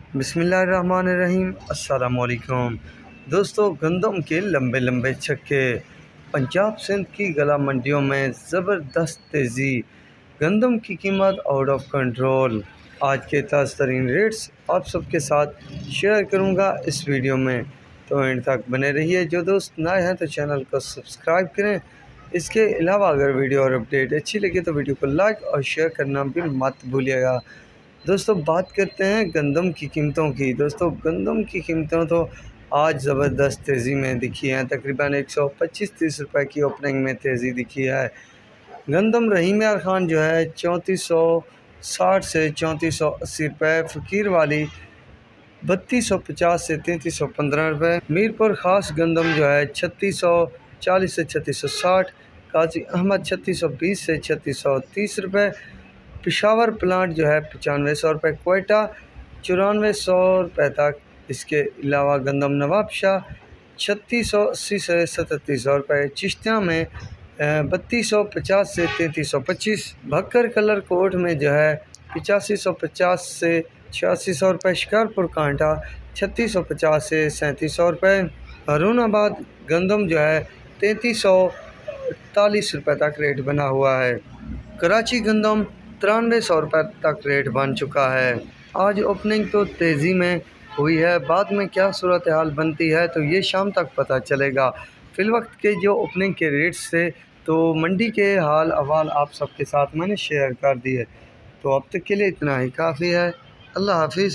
बिस्मिल्लाहिर्रहमानिर्रहीम। अस्सलामुअलैकुम दोस्तों, गंदम के लंबे लंबे छक्के। पंजाब सिंध की गला मंडियों में ज़बरदस्त तेज़ी। गंदम की कीमत आउट ऑफ कंट्रोल। आज के ताज़ा तरीन रेट्स आप सबके साथ शेयर करूंगा इस वीडियो में, तो एंड तक बने रहिए। जो दोस्त नए हैं तो चैनल को सब्सक्राइब करें। इसके अलावा अगर वीडियो और अपडेट अच्छी लगे तो वीडियो को लाइक और शेयर करना भी मत भूलिएगा। दोस्तों, बात करते हैं गंदम की कीमतों की। दोस्तों, गंदम की कीमतों तो आज ज़बरदस्त तेज़ी में दिखी हैं। तकरीबन 125-30 रुपए की ओपनिंग में तेज़ी दिखी है। गंदम रहीम यार खान जो है 3460 से 3480 रुपये, फ़कीर वाली 3250 से 3315 रुपये, मीरपुर ख़ास गंदम जो है 3640 से 3660, काजी अहमद 3620 से 3630 रुपये, पिशावर प्लांट जो है 9500 रुपये, कोयटा 9400 रुपये तक। इसके अलावा गंदम नवाब शाह 3680 से 3700 रुपये, चिश्तिया में 3250 से 3325, भक्कर कलर कोट में जो है 8550 से 8600 रुपये, शिकारपुर कांटा 3650 से 3700 रुपये, हरुणाबाद गंदम जो है 3340 रुपये तक रेट बना हुआ है। कराची गंदम 9300 रुपये तक रेट बन चुका है। आज ओपनिंग तो तेज़ी में हुई है, बाद में क्या सूरत हाल बनती है तो ये शाम तक पता चलेगा। फ़िलवक्त के जो ओपनिंग के रेट्स थे तो मंडी के हाल अहवाल आप सबके साथ मैंने शेयर कर दिए। तो अब तक के लिए इतना ही काफ़ी है। अल्लाह हाफिज़।